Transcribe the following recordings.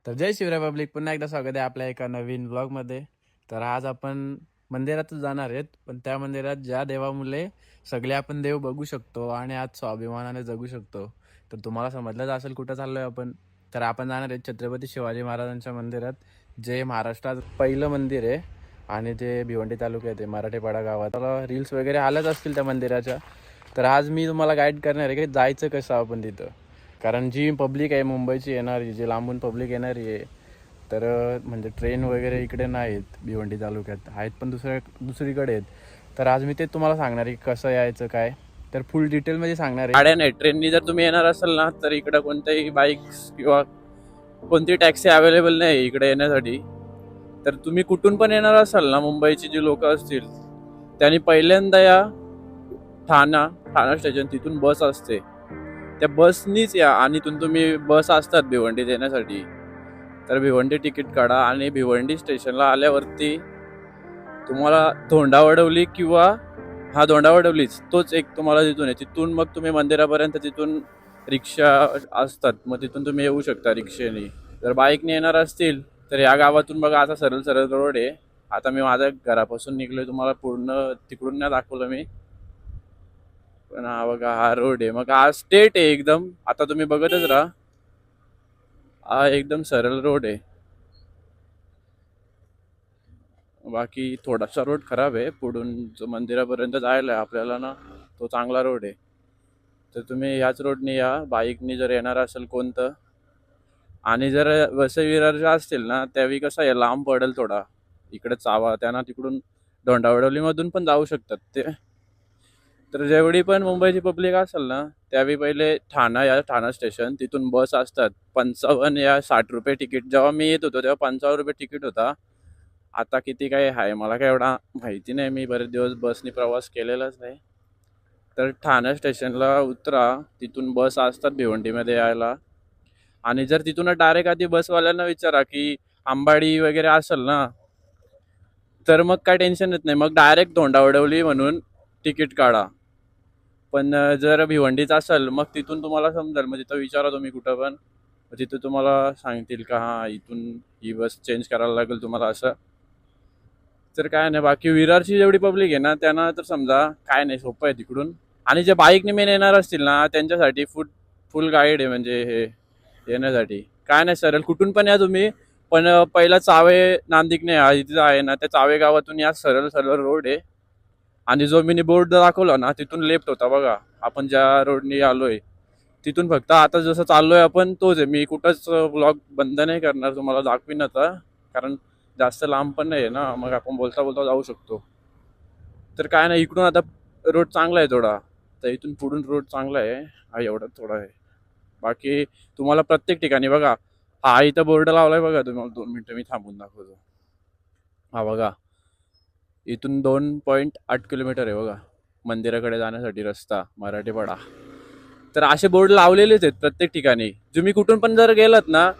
तर जय शिवराय पब्लिक, पुन्हा एकदा स्वागत आहे आपल्या एका नवीन व्लॉगमध्ये. तर आज आपण मंदिरातच जाणार आहेत, पण त्या मंदिरात ज्या देवामुळे सगळे आपण देव बघू शकतो आणि आज स्वाभिमानाने जगू शकतो. तर तुम्हाला समजलंच असेल कुठं चाललोय आपण. तर आपण जाणार आहेत छत्रपती शिवाजी महाराजांच्या मंदिरात, जे महाराष्ट्रात पहिलं मंदिर आहे आणि ते भिवंडी तालुक्यात आहे, मराठेपाडा गावात. मला रील्स वगैरे आल्याच असतील त्या मंदिराच्या. तर आज मी तुम्हाला गाईड करणार आहे की जायचं कसं आपण तिथं. कारण जी पब्लिक आहे मुंबईची येणारी, जी लांबून पब्लिक येणारी आहे, तर म्हणजे ट्रेन वगैरे इकडे नाहीत भिवंडी तालुक्यात, आहेत पण दुसरीकडे आहेत. तर आज मी ते तुम्हाला सांगणार आहे कसं यायचं काय. तर फुल डिटेलमध्ये सांगणार आहे. गाड्या नाही, ट्रेननी जर तुम्ही येणार असाल ना, तर इकडं कोणत्याही बाईक्स किंवा कोणती टॅक्सी अवेलेबल नाही इकडे येण्यासाठी. तर तुम्ही कुठून पण येणार असाल ना, मुंबईची जी लोक असतील त्यांनी पहिल्यांदा या ठाणा स्टेशन, तिथून बस असते, त्या बसनीच या आणि इथून तुम्ही बस असतात भिवंडीत येण्यासाठी. तर भिवंडी तिकीट काढा आणि भिवंडी स्टेशनला आल्यावरती तुम्हाला धोंडावडवली किंवा धोंडावडवलीच तोच एक तुम्हाला तिथून आहे. तिथून मग तुम्ही मंदिरापर्यंत तिथून रिक्षा असतात, मग तिथून तुम्ही येऊ शकता रिक्षेने. जर बाईकने येणार असतील तर या गावातून बघा, असा सरळ सरळ रोड आहे. आता मी माझ्या घरापासून निघलोय, तुम्हाला पूर्ण तिकडून नाही दाखवलं मी, पण हा बघा हा रोड आहे. मग हा स्टेट आहे एकदम, आता तुम्ही बघतच राहा. हा एकदम सरळ रोड आहे. बाकी थोडासा रोड खराब आहे, पुढून जो मंदिरापर्यंत जायला आहे आपल्याला ना, तो चांगला रोड आहे. तर तुम्ही ह्याच रोडने या बाईकनी जर येणार असेल कोणतं. आणि जर वसई विरारच्या असतील ना, त्यावेळी कसं आहे, लांब पडेल थोडा, इकडे चावा त्यांना, तिकडून धोंडावडवलीमधून पण जाऊ शकतात ते. तर जेवढी पण मुंबईची पब्लिक असेल ना, त्यावेळी पहिले ठाणा स्टेशन, तिथून बस असतात 55 या 60 रुपये तिकीट. जेव्हा मी येत होतो तेव्हा 55 रुपये तिकीट होता. आता किती काय आहे मला काय एवढा माहिती नाही, मी बरेच दिवस बसनी प्रवास केलेलाच नाही. तर ठाणा स्टेशनला उतरा, तिथून बस असतात भिवंडीमध्ये यायला. आणि जर तिथून डायरेक्ट आधी बसवाल्यांना विचारा की अंबाडी वगैरे असेल ना, तर मग काय टेन्शन येत नाही, मग डायरेक्ट धोंडावडवली म्हणून तिकीट काढा. पण जर भिवंडीच असेल, मग तिथून तुम्हाला समजेल, मग तिथं विचारा तुम्ही कुठं पण, तिथं तुम्हाला सांगतील का हां इथून ही बस चेंज करायला लागेल तुम्हाला असं. तर काय नाही, बाकी विरारची जेवढी पब्लिक आहे ना, त्यांना तर समजा काय नाही, सोपं आहे तिकडून. आणि जे बाईकने मेन येणार असतील ना, त्यांच्यासाठी फुल गाईड आहे, म्हणजे हे येण्यासाठी काय नाही, सरळ कुठून पण या तुम्ही. पण पहिला चावे नांदिकने इथे आहे ना, त्या चावे गावातून या, सरळ सरळ रोड आहे. आणि जो मी बोर्ड दाखवला ना, तिथून लेफ्ट होता बघा, आपण ज्या रोडनी आलोय तिथून. फक्त आता जसं चाललोय आपण तोच आहे. मी कुठंच ब्लॉग बंद नाही करणार, तुम्हाला दाखवीन आता, कारण जास्त लांब पण नाही आहे ना, मग आपण बोलता बोलता जाऊ शकतो. तर काय नाही, इकडून आता रोड चांगला आहे थोडा, तर इथून पुढून रोड चांगला आहे, हा एवढा थोडा आहे. बाकी तुम्हाला प्रत्येक ठिकाणी बघा, हा इथं बोर्ड लावलाय बघा, तुम्हाला 2 मिनिटं मी थांबून दाखवतो. हा बघा, इथून 2.8 किलोमीटर आहे बघा मंदिराकडे जाण्यासाठी रस्ता, मराठीपाडा. तर असे बोर्ड लावलेलेच आहेत प्रत्येक ठिकाणी. तुम्ही कुठून पण जर गेलात ना,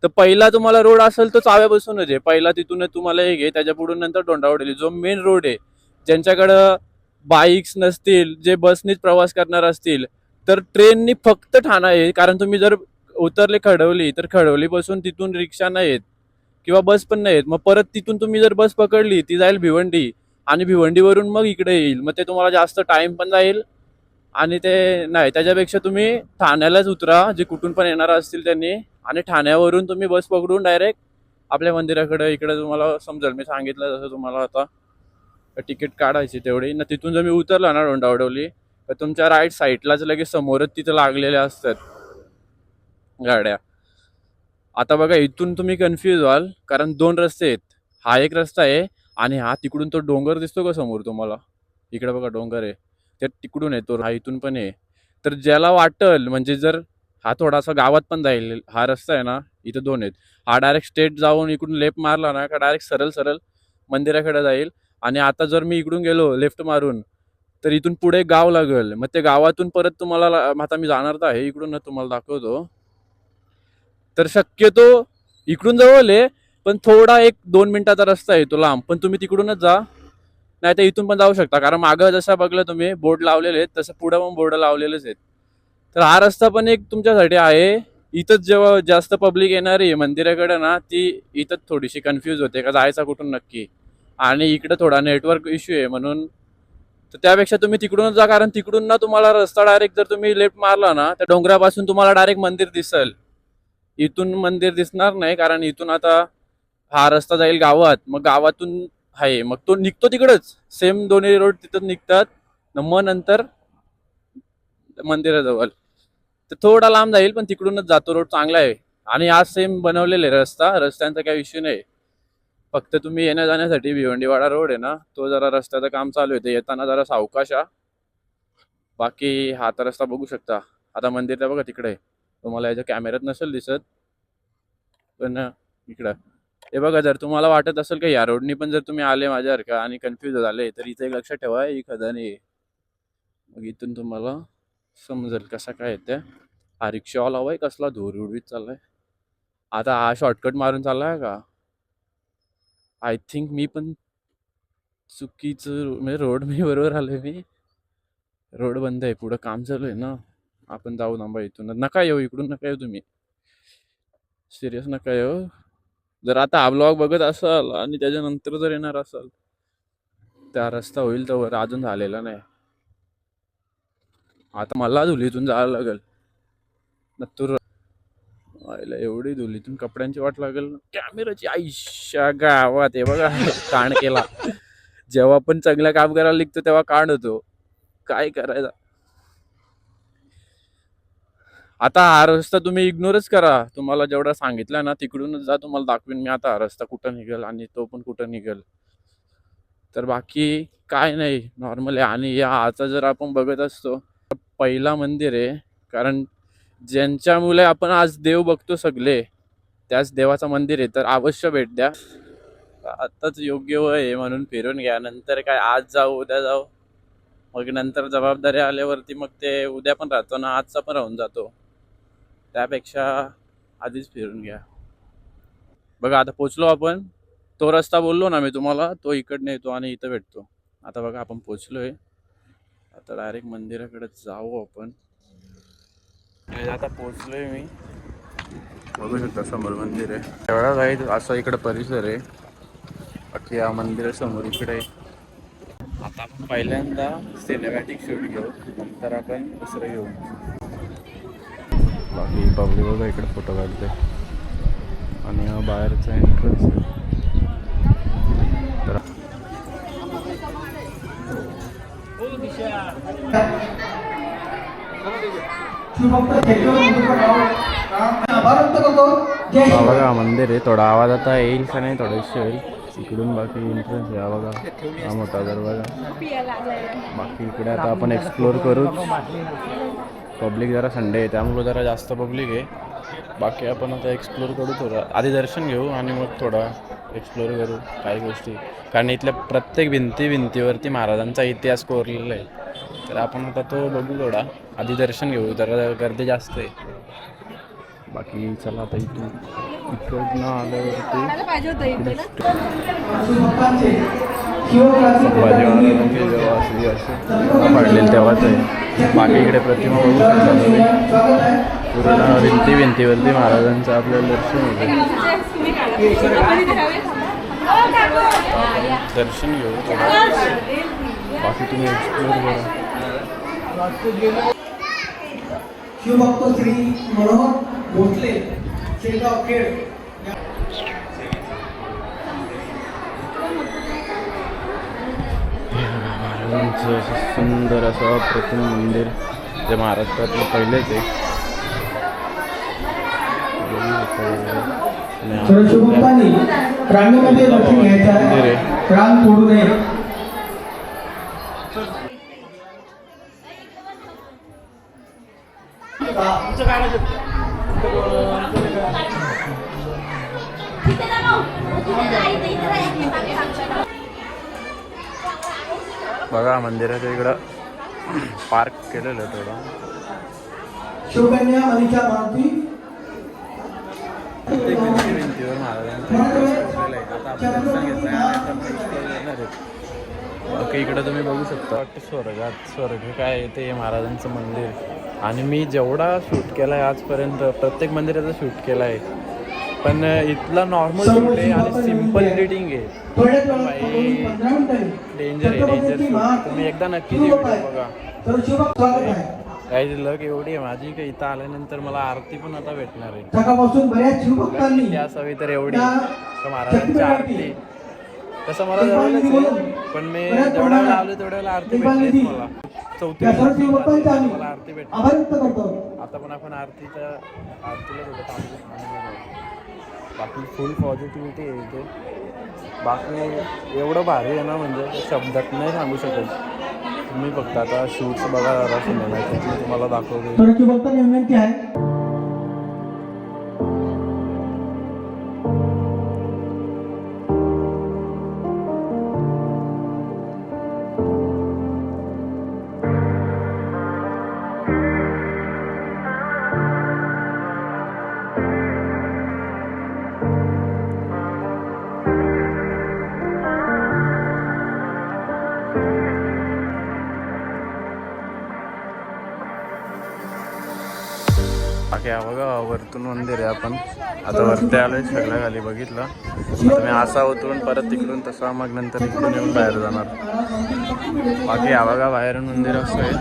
तर पहिला तुम्हाला रोड असेल तो चाव्यापासूनच आहे, पहिला तिथून तुम्हाला हे घे, त्याच्या पुढून नंतर धोंडावडली जो मेन रोड आहे. ज्यांच्याकडं बाईक्स नसतील, जे बसनीच प्रवास करणार असतील, तर ट्रेननी फक्त ठाणा आहे. कारण तुम्ही जर उतरले खडवली, तर खडवलीपासून तिथून रिक्षा नाही आहेत किंवा बस पण नाही आहेत. मग परत तिथून तुम्ही जर बस पकडली, ती जाईल भिवंडी, आणि भिवंडीवरून मग इकडे येईल. मग ते तुम्हाला जास्त टाइम पण जाईल, आणि ते नाही, त्याच्यापेक्षा तुम्ही ठाण्यालाच उतरा, जे कुठून पण येणार असतील त्यांनी. आणि ठाण्यावरून तुम्ही बस पकडून डायरेक्ट आपल्या मंदिराकडे इकडे, तुम्हाला समजेल मी सांगितलं जसं तुम्हाला आता. तिकीट काढायची तेवढी ना, तिथून जर मी उतरला ना धोंडावडवली, तर तुमच्या राईट साईडलाच लगेच समोरच तिथं लागलेल्या असतात गाड्या. आता बघा, इथून तुम्ही कन्फ्यूज व्हाल, कारण 2 रस्ते आहेत. हा एक रस्ता आहे, आणि हा तिकडून तो डोंगर दिसतो का समोर तुम्हाला, इकडे बघा डोंगर आहे, ते तिकडून येतो, हा इथून पण आहे. तर ज्याला वाटल, म्हणजे जर हा थोडासा गावात पण जाईल, हा रस्ता आहे ना, इथं 2 आहेत. हा डायरेक्ट स्ट्रेट जाऊन इकडून लेफ्ट मारला ना, का डायरेक्ट सरळ सरळ मंदिराकडे जाईल. आणि आता जर मी इकडून गेलो लेफ्ट मारून, तर इथून पुढे गाव लागेल. मग ते गावातून परत तुम्हाला आता मी जाणार तर आहे इकडून, तुम्हाला दाखवतो. तर शक्यतो इकडून जवळ आहे, पण थोडा 1-2 मिनिटाचा रस्ता आहे तो लांब, पण तुम्ही तिकडूनच जा. नाही तर इथून पण जाऊ शकता, कारण मागं जसं बघलं तुम्ही बोर्ड लावलेले आहेत, तसं पुढं पण बोर्ड लावलेलेच आहेत. तर हा रस्ता पण एक तुमच्यासाठी आहे. इथंच जेव्हा जास्त पब्लिक येणार आहे मंदिराकडे ना, ती इथंच थोडीशी कन्फ्यूज होते का जायचा कुठून नक्की. आणि इकडे थोडा नेटवर्क इश्यू आहे म्हणून. तर त्यापेक्षा तुम्ही तिकडूनच जा, कारण तिकडून ना तुम्हाला रस्ता डायरेक्ट जर तुम्ही लेफ्ट मारला ना त्या डोंगरापासून तुम्हाला डायरेक्ट मंदिर दिसेल. इथून मंदिर दिसणार नाही, कारण इथून आता हा रस्ता जाईल गावात, मग गावातून आहे मग तो निघतो तिकडच, सेम दोन्ही रोड तिथं निघतात. मग नंतर मंदिराजवळ तर थोडा लांब जाईल, पण तिकडूनच जातो, रोड चांगला आहे. आणि आज सेम बनवलेले रस्त्यांचा काही इश्यू नाही. फक्त तुम्ही येण्या जाण्यासाठी भिवंडीवाडा रोड आहे ना, तो जरा रस्त्याचं काम चालू आहे, ते येताना जरा सावकाशा. बाकी हा आता रस्ता बघू शकता. आता मंदिर बघा तिकडे, तुम्हाला याच्या कॅमेऱ्यात नसेल दिसत, पण इकडं हे बघा. जर तुम्हाला वाटत असेल का या रोडनी पण जर तुम्ही आले माझ्यासारखा आणि कन्फ्युज झाले, तर इथे एक लक्षात ठेवा, ही खदानी आहे. मग इथून तुम्हाला समजेल कसं काय येते. हा रिक्षावाला हवाय कसला धूर उडवीत चाललाय. आता हा शॉर्टकट मारून चाललाय का? आय थिंक मी पण चुकीचं म्हणजे रोड मी बरोबर आलोय. मी रोड बंद आहे, पुढं काम चालू आहे ना. आपण जाऊ थांबा, इथून नका येऊ, इकडून नका येऊ तुम्ही, सिरियस नका येऊ. जर आता हा ब्लॉग बघत असाल आणि त्याच्यानंतर जर येणार असाल, त्या रस्ता होईल तर अजून झालेला नाही. आता मला धुलीतून जायला लागेल नत्तूर. आईला एवढी धुलीतून कपड्यांची वाट लागेल. कॅमेराची आयुष्या गावात आहे बघा कांड केला. जेव्हा पण चांगलं काम करायला निघतो तेव्हा कांड होतो. काय करायचं आता. हा रस्ता तुम्ही इग्नोरच करा. तुम्हाला जेवढा सांगितलं ना तिकडूनच जा. तुम्हाला दाखवीन मी आता हा रस्ता कुठं निघेल आणि तो पण कुठं निघेल. तर बाकी काय नाही, नॉर्मल आहे. आणि या आजचा जर आपण बघत असतो, पहिला मंदिर आहे, कारण ज्यांच्यामुळे आपण आज देव बघतो सगळे, त्याच देवाचं मंदिर आहे. तर अवश्य भेट द्या. आताच योग्य वय आहे म्हणून फिरून घ्या. नंतर काय आज जाऊ उद्या जाऊ, मग नंतर जबाबदारी आल्यावरती मग ते उद्या पण राहतो ना, आजचा पण राहून जातो. त्यापेक्षा आधीच फिरून घ्या. बघा आता पोचलो आपण. तो रस्ता बोललो ना मी तुम्हाला, तो इकडनं येतो आणि इथं भेटतो. आता बघा आपण पोचलोय. आता डायरेक्ट मंदिराकडे जाऊ आपण. आता पोचलोय मी. बघू शकता समोर मंदिर आहे. एवढा जाईल असा इकडे परिसर आहे. बाकी या मंदिरासमोर इकडे. आता आपण पहिल्यांदा सिनेमॅटिक शूट घेऊ, नंतर आपण दुसरं घेऊ. बाकी पब्लिक बघा इकडे फोटो काढते. आणि हा बाहेरचा एंट्रन्स आहे. तर बघा मंदिर आहे. थोडा आवाज आता येईल का नाही, थोडंशी होईल इकडून. बाकी एंट्रन्स आहे बघा, हा मोठा दरवाजा. बाकी इकडे आता आपण एक्सप्लोर करू. पब्लिक जरा संडे आहे त्यामुळे जरा जास्त पब्लिक आहे. बाकी आपण आता एक्सप्लोर करू. थोडं आधी दर्शन घेऊ आणि मग थोडा एक्सप्लोर करू काही गोष्टी. कारण इथल्या प्रत्येक भिंतीवरती महाराजांचा इतिहास कोरलेला आहे. तर आपण आता तो बघू. थोडा आधी दर्शन घेऊ, जरा गर्दी जास्त आहे. बाकी चला आता इकडनं आल्यावरती शिवाजी महाराजांची जेव्हा असली असं पडलेली तेव्हाच आहे. बाकी इकडे प्रतिमा बघू शकता तुम्ही. पूर्ण भिंतीवरती महाराजांचं आपल्याला दर्शन होतं. दर्शन घेऊ थोडं. बाकी तुम्ही एक्सप्लोर करा. शिवभक्त श्री मनोहर भोसले शेगाव खेड. महाराजांचं सुंदर असं प्रतिम मंदिर, जे महाराष्ट्रातलं पहिलेच आहे. शिवभक्तांनी रांगेमध्ये दर्शन घ्यायचं आहे, रांग तोडू नये. बघा मंदिराच्या इकडं पार्क केलेलं आहे थोडं. शिवकन्या मनीषा मारुती. भिंतीवर महाराजांचं आता आपण दर्शन घेतलं. ओके, इकडे तुम्ही बघू शकता स्वर्ग काय आहे ते महाराजांचं मंदिर. आणि मी जेवढा शूट केला आहे आजपर्यंत प्रत्येक मंदिराचा शूट केला आहे, पण इथला नॉर्मल शूट आहे आणि सिम्पल एडिटिंग आहे. थोड्याच पण वेळात भाई 15 मिनिटांनी डेंजर आहे, डेंजर शूट. तुम्ही एकदा नक्की व्हिडिओ बघा. तर शुभ स्वागत आहे. काही लक एवढी आहे माझी की इथं आल्यानंतर मला आरती पण आता भेटणार आहे. सकाळपासून बऱ्याच शिवभक्तांनी ती असावी तर एवढी त्या का महाराजांची आरती. तसं मला जवळच आहे, पण मी जेवढ्या वेळेला आलो तेवढ्या वेळेला आरती भेटलीच मला. चौथी त्या सर्व शिवभक्तांचा आम्ही मला आरती भेटली. आभार व्यक्त करतो. आता पण आपण आरतीला थोडं थांबू. बाकी फुल पॉझिटिव्हिटी आहे इथे. बाकी एवढं भारी आहे ना, म्हणजे शब्दात नाही सांगू शकत. तुम्ही फक्त आता शूट्स बघा जरा सिनेमॅटिक, मी तुम्हाला दाखवतो. तर शिवभक्तांनी विनंती आहे. बाकी हा बघा वरतून मंदिर आहे. आपण आता वरती आलोय सगळ्या खाली बघितलं. आता मी असा उतरून परत तिकडून तसा मग नंतर इकडून येऊन बाहेर जाणार. बाकी हा बघा बाहेरून मंदिर असं आहे.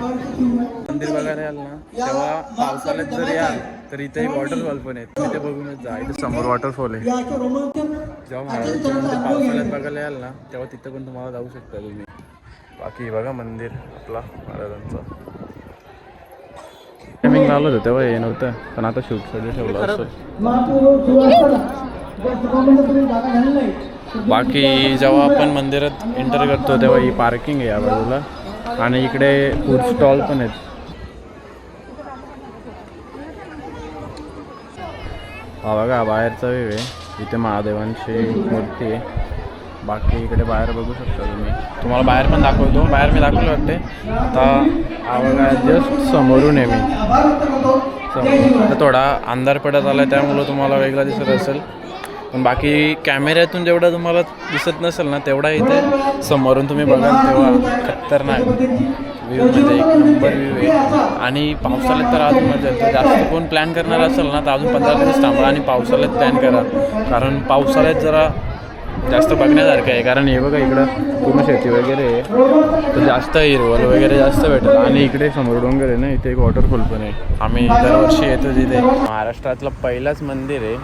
मंदिर बघायला याल ना तेव्हा पावसाळ्यात जर याल तर इथे एक वॉटरफॉल पण आहे. तुम्ही ते बघूनच जा. इथे समोर वॉटरफॉल आहे. जेव्हा महाराजांचं मंदिर पावसाळ्यात बघायला याल ना तेव्हा तिथं पण तुम्हाला जाऊ शकता तुम्ही. बाकी बघा मंदिर आपला महाराजांचं. टायमिंग लावलं होतं तेव्हा हे नव्हतं, पण आता शूटसाठी ठेवलं असं. बाकी जेव्हा आपण मंदिरात एंटर करतो तेव्हा ही पार्किंग आहे या बाजूला, आणि इकडे फूड स्टॉल पण आहेत. हा बघा बाहेरचा व्ह्यू आहे. इथे महादेवांची मूर्ती आहे. बाकी इकडे बाहेर बघू शकता तुम्ही. तुम्हाला बाहेर पण दाखवतो. बाहेर मी दाखवलं वाटते. आता हा बघा जस्ट समोरून आहे मी. आता थोडा अंधार पडत आला त्यामुळं तुम्हाला वेगळा दिसत असेल, पण बाकी कॅमेऱ्यातून जेवढा तुम्हाला दिसत नसेल ना तेवढा इथे समोरून तुम्ही बघाल तेव्हा खतरनाक व्ह्यू, म्हणजे एक नंबर व्ह्यू आहे. आणि पावसाळ्यात तर अजून मजा येते. जास्त कोण प्लॅन करणार असेल ना तर अजून 15 दिवस थांबा आणि पावसाळ्यात प्लॅन करा, कारण पावसाळ्यात जरा जास्त बघण्यासारखं आहे. कारण हे बघा इकडं पूर्ण शेती वगैरे आहे, तर जास्त हिरवळ वगैरे जास्त भेटेल. आणि इकडे समोर डोंगर आहे ना, इथे एक वॉटरफॉल पण आहे. आम्ही दरवर्षी येतो तिथे. महाराष्ट्रातलं पहिलंच मंदिर आहे.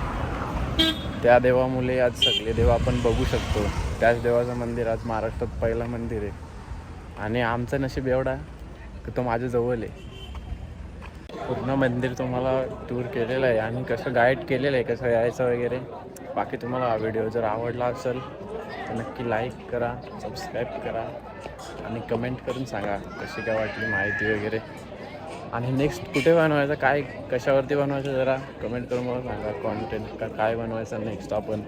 त्या देवामुळे आज सगळे देव आपण बघू शकतो. त्याच देवाचं मंदिर आज महाराष्ट्रात पहिलं मंदिर आहे. आणि आमचं नशीब एवढा की तो माझ्या जवळ आहे. पूर्ण मंदिर तुम्हाला टूर केलेलं आहे आणि कसं गाईड केलेलं आहे कसं यायचं वगैरे. बाकी तुम्हाला हा व्हिडिओ जर आवडला असेल तर नक्की लाईक करा, सबस्क्राईब करा आणि कमेंट करून सांगा कशी काय वाटली माहिती वगैरे. आणि नेक्स्ट कुठे बनवायचं, काय कशावरती बनवायचं जरा कमेंट करून मला सांगा. कॉन्टेंट काय बनवायचं नेक्स्ट आपण.